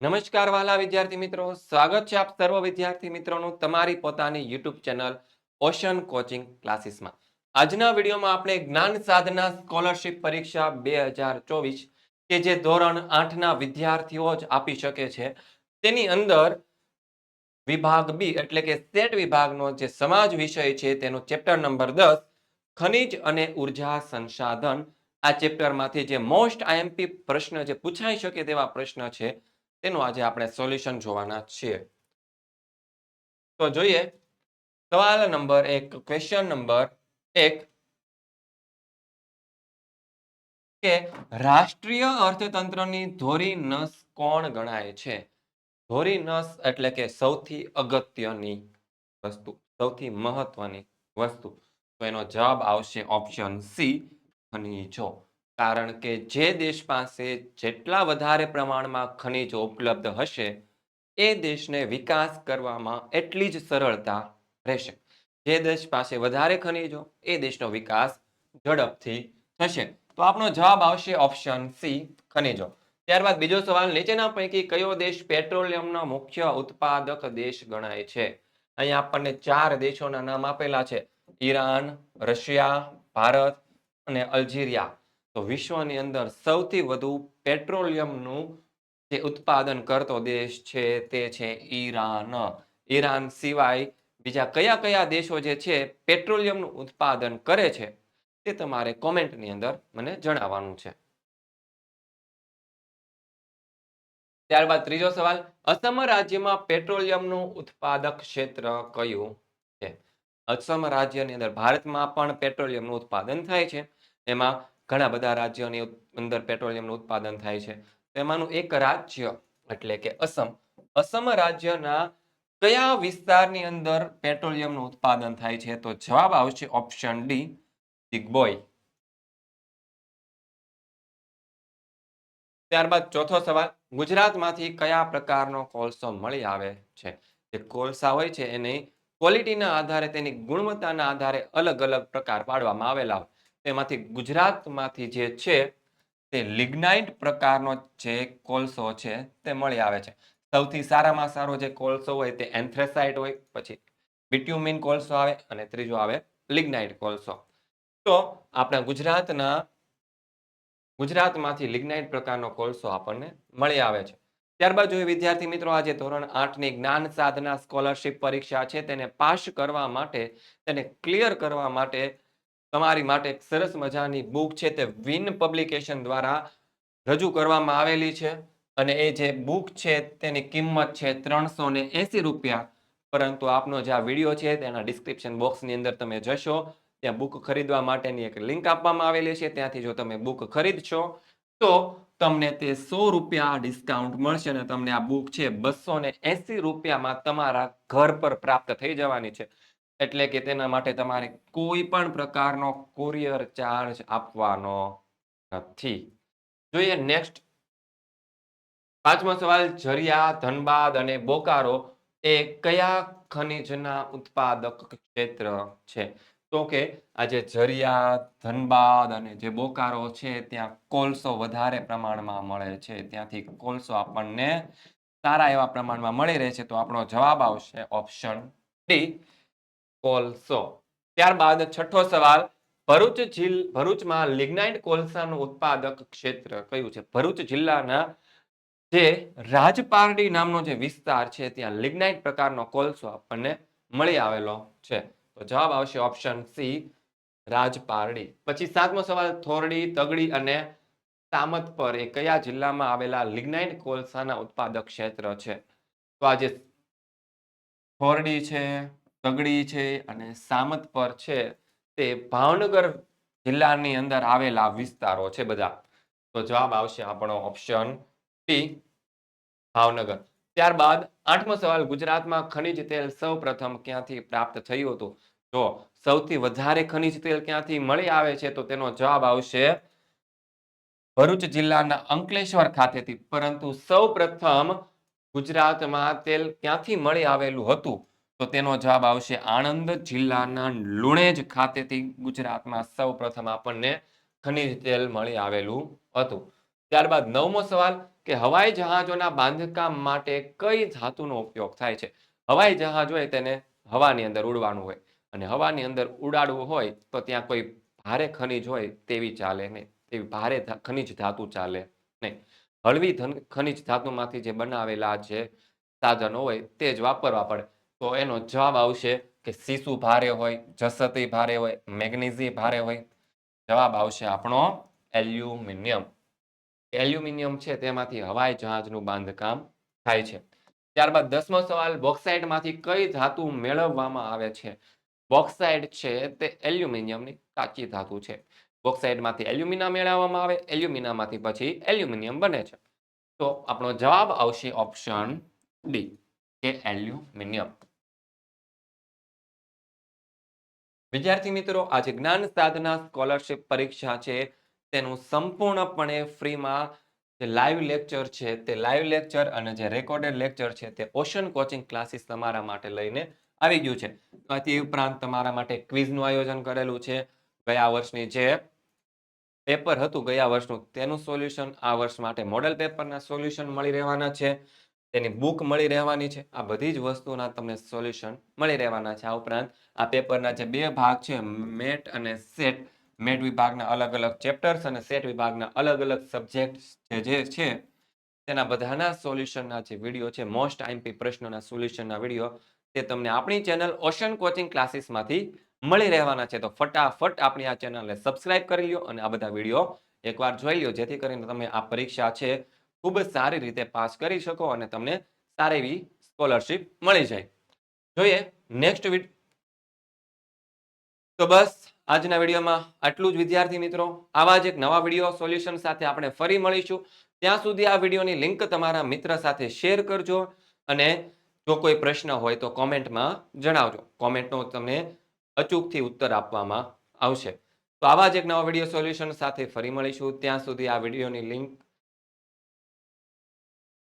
નમસ્કાર વાલા વિદ્યાર્થી મિત્રો, સ્વાગત છે આપ સર્વ વિદ્યાર્થી મિત્રોનું તમારી પોતાની યુટ્યુબ ચેનલ ઓશન કોચિંગ ક્લાસીસમાં. આજના વિડીયોમાં આપણે જ્ઞાન સાધના સ્કોલરશિપ પરીક્ષા 2024 કે જે ધોરણ 8ના વિદ્યાર્થીઓ જ આપી શકે છે, તેની અંદર વિભાગ બી એટલે કે સેટ વિભાગનો જે સમાજ વિષય છે તેનો ચેપ્ટર નંબર 10 ખનિજ અને ઉર્જા સંસાધન. આ ચેપ્ટરમાંથી જે મોસ્ટ આઈએમપી પ્રશ્ન જે પૂછાઈ શકે તેવા પ્રશ્ન છે તેનું આજે આપણે સોલ્યુશન જોવાના છીએ. તો જોઈએ સવાલ નંબર 1, ક્વેશ્ચન નંબર 1 કે રાષ્ટ્રીય અર્થતંત્રની ધોરી નસ કોણ ગણાય છે? ધોરી નસ એટલે કે સૌથી અગત્યની વસ્તુ, સૌથી મહત્વની વસ્તુ. તો એનો જવાબ આવશે ઓપ્શન સી, ખનીજો. કારણ કે જે દેશ પાસે જેટલા વધારે પ્રમાણમાં ખનીજો ઉપલબ્ધ હશે એ દેશને વિકાસ કરવામાં એટલી જ સરળતા રહેશે. જે દેશ પાસે વધારે ખનીજો એ દેશનો વિકાસ ઝડપથી થશે. તો આપણો જવાબ આવશે ઓપ્શન સી, ખનીજો. ત્યારબાદ બીજો સવાલ, નીચેના પૈકી કયો દેશ પેટ્રોલિયમનો મુખ્ય ઉત્પાદક દેશ ગણાય છે? અહીં આપણને 4 દેશોના નામ આપેલા છે: ઈરાન, રશિયા, ભારત અને અલ્જીરિયા. તો વિશ્વની અંદર સૌથી વધુ પેટ્રોલિયમનું જે ઉત્પાદન કરતો દેશ છે તે છે ઈરાન. ઈરાન સિવાય બીજા કયા કયા દેશો જે છે પેટ્રોલિયમનું ઉત્પાદન કરે છે તે તમારે કોમેન્ટની અંદર મને જણાવવાનું છે. ત્યારબાદ ત્રીજો સવાલ, અસમ રાજ્યમાં પેટ્રોલિયમનું ઉત્પાદક ક્ષેત્ર કયું છે? અસમ રાજ્યની અંદર ભારતમાં પણ પેટ્રોલિયમનું ઉત્પાદન થાય છે. એમાં ઘણા બધા રાજ્યોની અંદર પેટ્રોલિયમનું ઉત્પાદન થાય છે. તેમાંનું એક રાજ્ય એટલે કે અસમ. અસમ રાજ્યના કયા વિસ્તારની અંદર પેટ્રોલિયમનું ઉત્પાદન થાય છે? તો જવાબ આવશે ઓપ્શન ડી, દિગ્બોય. ત્યારબાદ ચોથો સવાલ, ગુજરાતમાંથી કયા પ્રકારનો કોલસો મળી આવે છે? જે કોલસા હોય છે એની ક્વોલિટીના આધારે, તેની ગુણવત્તાના આધારે અલગ અલગ પ્રકાર પાડવામાં આવેલા હોય. તેમાંથી ગુજરાતમાંથી જે છે તે લિગ્નાઇટ પ્રકારનો જે કોલસો છે તે મળી આવે છે. સૌથી સારામાં સારો જે કોલસો હોય તે એન્થ્રેસાઇટ હોય, પછી બિટ્યુમિન કોલસો આવે અને ત્રીજો આવે લિગ્નાઇટ કોલસો. તો આપણા ગુજરાતમાંથી લિગ્નાઇટ પ્રકારનો કોલસો આપણને મળી આવે છે. ત્યારબાદ જોઈએ વિદ્યાર્થી મિત્રો, આજે ધોરણ 8ની જ્ઞાન સાધના સ્કોલરશિપ પરીક્ષા છે તેને પાસ કરવા માટે, તેને ક્લિયર કરવા માટે તમારી માટે એક સરસ મજાની બુક છે તે વિન પબ્લિકેશન દ્વારા રજૂ કરવામાં આવેલી છે. અને એ જે બુક છે તેની કિંમત છે 380 રૂપિયા. પરંતુ આપનો જે આ વિડીયો છે તેના ડિસ્ક્રિપ્શન બોક્સની અંદર તમે જશો, ત્યાં બુક ખરીદવા માટેની એક લિંક આપવામાં આવેલી છે. ત્યાંથી જો તમે બુક ખરીદશો તો તમને તે 100 રૂપિયા ડિસ્કાઉન્ટ મળશે અને તમને આ બુક છે 280 રૂપિયામાં તમારા ઘર પર પ્રાપ્ત થઈ જવાની છે. એટલે કે તેના માટે તમારે કોઈ પણ પ્રકારનો કુરિયર ચાર્જ આપવાનો નથી. જોઈએ નેક્સ્ટ પાંચમો સવાલ, ઝરિયા, ધનબાદ અને બોકારો એ કયા ખનિજના ઉત્પાદક ક્ષેત્ર છે? તો કે આજે ઝરિયા, ધનબાદ અને જે બોકારો છે ત્યાં કોલસો વધારે પ્રમાણમાં મળે છે. ત્યાંથી કોલસો આપણને સારા એવા પ્રમાણમાં મળી રહે છે. તો આપણો જવાબ આવશે ઓપ્શન ડી, કોલસો. ત્યારબાદ છઠ્ઠો સવાલ, ભરૂચમાં લિગ્નાઇટ કોલસાનું ઉત્પાદક ક્ષેત્ર કયું છે? ભરૂચ જિલ્લાના જે રાજપારડી નામનો જે વિસ્તાર છે ત્યાં લિગ્નાઇટ પ્રકારનો કોલસો આપણને મળી આવેલો છે. તો જવાબ આવશે ઓપ્શન સી, રાજપારડી. પછી સાતમો સવાલ, થોરડી, તગડી અને સામતપર એ કયા જિલ્લામાં આવેલા લિગ્નાઇટ કોલસાના ઉત્પાદક ક્ષેત્ર છે? તો આ જે થોરડી છે, તગડી છે અને સામતપર છે તે ભાવનગર જિલ્લાની અંદર આવેલા વિસ્તારો છે બધા. તો જવાબ આવશે આપણો ઓપ્શન બી, ભાવનગર. ત્યારબાદ આઠમો સવાલ, ગુજરાતમાં ખનિજ તેલ સૌપ્રથમ ક્યાંથી પ્રાપ્ત થયું હતું? જો સૌથી વધારે ખનિજ તેલ ક્યાંથી મળી આવે છે તો તેનો જવાબ આવશે ભરૂચ જિલ્લાના અંકલેશ્વર ખાતેથી. પરંતુ સૌપ્રથમ ગુજરાતમાં તેલ ક્યાંથી મળી આવેલું હતું તો તેનો જવાબ આવશે આણંદ જિલ્લાના લુણેજ ખાતેથી ગુજરાતમાં સૌપ્રથમ આપણને ખનિજ તેલ મળી આવેલું હતું. ત્યારબાદ નવમો સવાલ, કે હવાઈ જહાજોના બાંધકામ માટે કઈ ધાતુનો ઉપયોગ થાય છે. હવાઈ જહાજ હોય તેને હવાની અંદર ઉડવાનું હોય અને હવાની અંદર ઉડાડવું હોય તો ત્યાં કોઈ ભારે ખનિજ હોય તેવી ચાલે નહીં, તેવી ભારે ખનિજ ધાતુ ચાલે નહીં. હળવી ખનિજ ધાતુમાંથી જે બનાવેલા જે સાધનો હોય તે જ વાપરવા પડે. તો એનો જવાબ આવશે કે સીસુ ભારે હોય, જસતી ભારે હોય, મેગ્નેઝી ભારે હોય. જવાબ આવશે આપણો એલ્યુમિનિયમ. એલ્યુમિનિયમ છે તેમાંથી હવાઈ જહાજનું બાંધકામ થાય છે. ત્યારબાદ 10મો સવાલ, બોક્સાઇટમાંથી કઈ ધાતુ મેળવવામાં આવે છે? બોક્સાઇટ છે તે એલ્યુમિનિયમની કાચી ધાતુ છે. બોક્સાઇટમાંથી એલ્યુમિના મેળવવામાં આવે, એલ્યુમિનામાંથી પછી એલ્યુમિનિયમ બને છે. તો આપણો જવાબ આવશે ઓપ્શન ડી કે એલ્યુમિનિયમ. વિદ્યાર્થી મિત્રો, આ જે જ્ઞાન સાધના સ્કોલરશિપ પરીક્ષા છે તેનું સંપૂર્ણપણે ફ્રીમાં જે લાઈવ લેક્ચર છે તે લાઈવ લેક્ચર અને જે રેકોર્ડેડ લેક્ચર છે તે ઓશન કોચિંગ ક્લાસીસ તમારા માટે લઈને આવી ગયું છે. તે ઉપરાંત તમારા માટે ક્વિઝનું આયોજન કરેલું છે. ગયા વર્ષની જે પેપર હતું ગયા વર્ષનું તેનું સોલ્યુશન, આ વર્ષ માટે મોડેલ પેપરના સોલ્યુશન મળી રહેવાના છે. તેની બુક મળી રહેવાની છે. આ બધી જ વસ્તુના તમને સોલ્યુશન મળી રહેવાના છે. આ ઉપરાંત આ પેપરના જે 2 ભાગ છે, મેટ અને સેટ, મેટ વિભાગના અલગ અલગ ચેપ્ટર્સ અને સેટ વિભાગના અલગ અલગ સબ્જેક્ટ જે છે તેના બધાના સોલ્યુશનના જે વિડીયો છે, મોસ્ટ આઈએમપી પ્રશ્નોના સોલ્યુશનના વિડીયો, તે તમને આપણી ચેનલ ઓશન કોચિંગ ક્લાસીસમાંથી મળી રહેવાના છે. તો ફટાફટ આપણી આ ચેનલને સબસ્ક્રાઇબ કરી લ્યો અને આ બધા વિડીયો એકવાર જોઈ લ્યો, જેથી કરીને તમે આ પરીક્ષા છે ખૂબ જ સારી રીતે પાસ કરી શકો અને તમને સારી એવી સ્કોલરશિપ મળી જાય. જોઈએ નેક્સ્ટ તો બસ આજના વિડીયોમાં આટલું જ વિદ્યાર્થી મિત્રો. આવા જ એક નવા વિડીયો સોલ્યુશન સાથે આપણે ફરી મળીશું. ત્યાં સુધી આ વિડીયોની લિંક તમારા મિત્ર સાથે શેર કરજો અને જો કોઈ પ્રશ્ન હોય તો કોમેન્ટમાં જણાવજો. કોમેન્ટનો તમને અચૂકથી ઉત્તર આપવામાં આવશે. તો આવા જ એક નવા વિડીયો સોલ્યુશન સાથે ફરી મળીશું. ત્યાં સુધી આ વિડીયોની લિંક